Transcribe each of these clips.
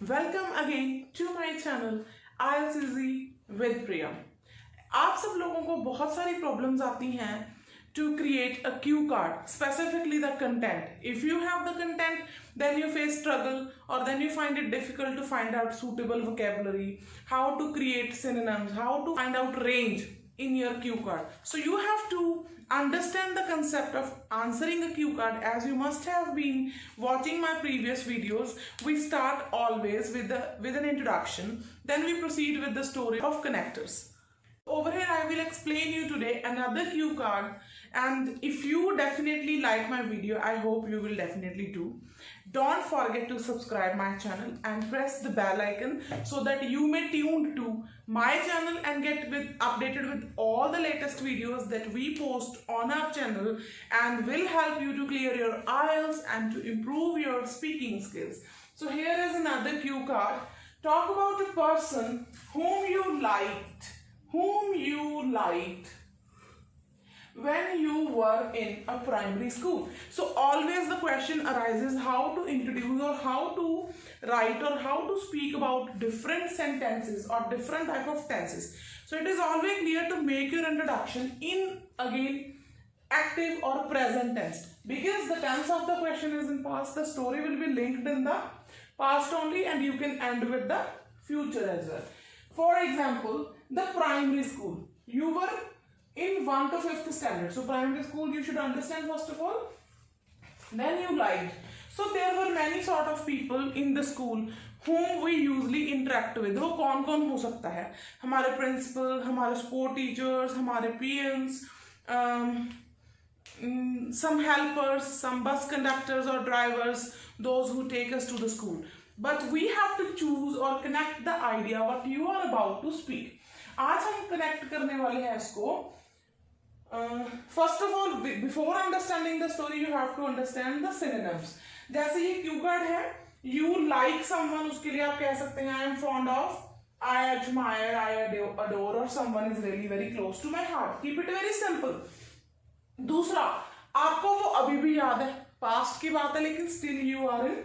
Welcome again to my channel IELTS Easy with Priya. आप सब लोगों को बहुत सारी प्रॉब्लम्स आती हैं to create a cue card, specifically the content. If you have the content, then you face struggle or then you find it difficult to find out suitable vocabulary, how to create synonyms, how to find out range in your cue card. So you have to understand the concept of answering a cue card. As you must have been watching my previous videos, we start always with an introduction, then we proceed with the story of connectors. Over here I will explain you today another cue card, and if you definitely like my video, I hope you will definitely do. Don't forget to subscribe my channel and press the bell icon so that you may tune to my channel and get updated with all the latest videos that we post on our channel and will help you to clear your IELTS and to improve your speaking skills. So here is another cue card. Talk about a person whom you liked when you were in a primary school. So always the question arises how to introduce or how to write or how to speak about different sentences or different type of tenses. So it is always clear to make your introduction in again active or present tense, because the tense of the question is in past. The story will be linked in the past only and you can end with the future as well. For example, the primary school. You were in 1 to 5th standard. So primary school you should understand first of all. Then you liked. So there were many sort of people in the school whom we usually interact with. वो कौन कौन हो सकता है? हमारे principal, हमारे sport teachers, हमारे PMs, some helpers, some bus conductors or drivers, those who take us to the school. But we have to choose or connect the idea what you are about to speak. आज हम connect करने वाले हैं इसको. First of all, before understanding the story, you have to understand the synonyms. जैसे ये cue card है, you like someone, उसके लिए आप कह सकते हैं I am fond of, I admire, I adore, or someone is really very close to my heart. Keep it very simple. दूसरा, आपको वो अभी भी याद है, past की बात है, लेकिन still you are in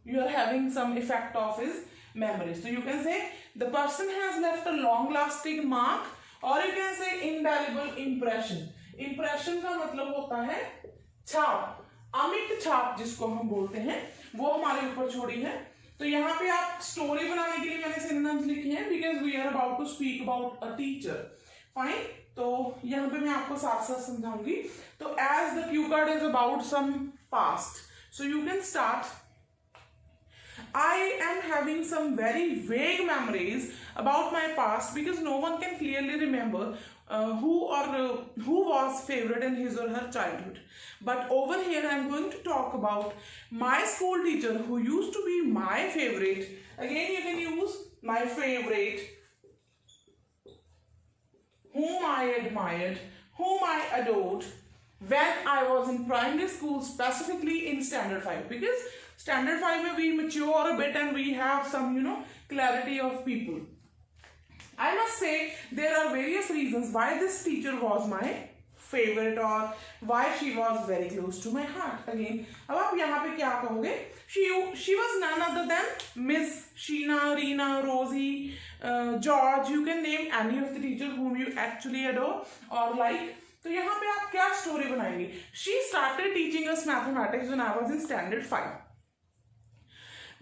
you are having some effect of his memory. So you can say the person has left a long lasting mark, or you can say indelible impression. Impression का मतलब होता है छाप, अमिट छाप जिसको हम बोलते हैं, वो हमारे ऊपर छोड़ी है. तो यहाँ पे आप स्टोरी बनाने के लिए मैंने synonyms लिखी हैं, because we are about to speak about a teacher. Fine. तो यहाँ पे मैं आपको साथ साथ समझाऊंगी. तो as the cue card is about some past, so you can start. I am having some very vague memories about my past because no one can clearly remember who was favorite in his or her childhood. But over here I am going to talk about my school teacher who used to be my favorite. Again you can use my favorite, whom I admired, whom I adored when I was in primary school, specifically in standard 5, because standard 5 we mature a bit and we have some clarity of people. I must say there are various reasons why this teacher was my favorite or why she was very close to my heart. Again, अब आप यहाँ पे क्या कहोगे? She was none other than Miss Sheena, Reena, Rosie, George. You can name any of the teachers whom you actually adore or like. तो यहाँ पे आप क्या स्टोरी बनाएंगे? She started teaching us mathematics when I was in standard 5.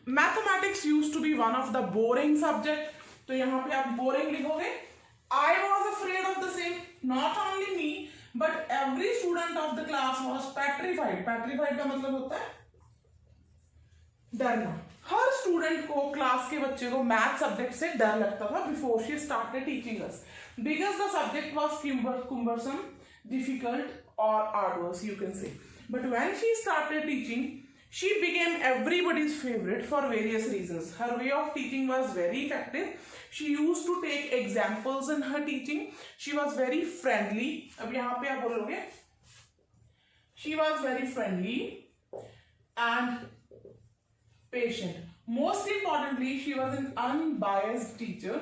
Mathematics used to be one of the boring subject. तो यहाँ पे आप boring लिखोगे. I was afraid of the same. Not only me, but every student of the class was petrified. Petrified का मतलब होता है डरना. हर स्टूडेंट को, क्लास के बच्चे को मैथ सब्जेक्ट से डर लगता था before she started teaching us, because the subject was cumbersome, difficult or arduous, you can say. But when she started teaching, she became everybody's favorite for various reasons. Her way of teaching was very effective. She used to take examples in her teaching. She was very friendly. अब यहाँ पे आप बोलोगे, she was very friendly and patient. Most importantly, she was an unbiased teacher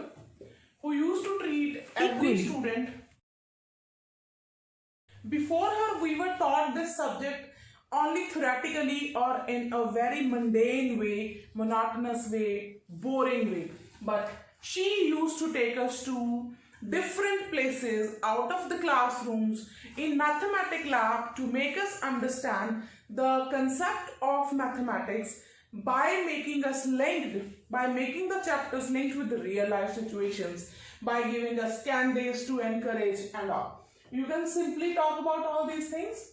who used to treat every student. Before her, we were taught this subject only theoretically or in a very mundane way, monotonous way, boring way. But she used to take us to different places out of the classrooms in mathematics lab to make us understand the concept of mathematics by making us linked, by making the chapters linked with the real life situations, by giving us candidates to encourage and all. You can simply talk about all these things.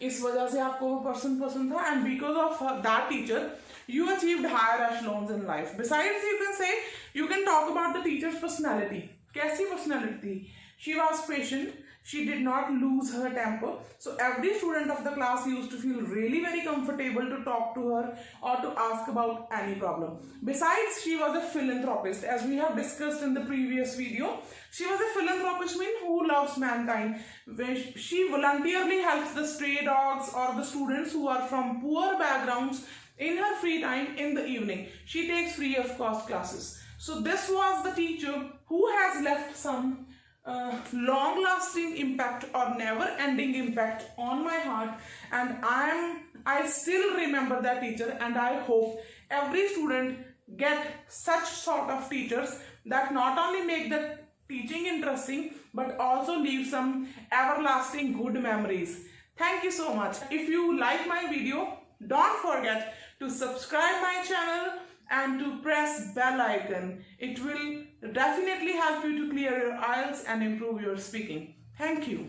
इस वजह से आपको वो person पसंद था, and because of that teacher you achieved higher echelons in life. Besides, you can say, you can talk about the teacher's personality. कैसी personality थी? She was patient. She did not lose her temper. So every student of the class used to feel really very comfortable to talk to her or to ask about any problem. Besides, she was a philanthropist. As we have discussed in the previous video, she was a philanthropist mean who loves mankind. She voluntarily helps the stray dogs or the students who are from poor backgrounds in her free time in the evening. She takes free of cost classes. So this was the teacher who has left some long-lasting impact or never-ending impact on my heart, and I still remember that teacher, and I hope every student get such sort of teachers that not only make the teaching interesting but also leave some everlasting good memories. Thank you so much. If you like my video, don't forget to subscribe my channel and to press bell icon. It will definitely help you to clear your IELTS and improve your speaking. Thank you.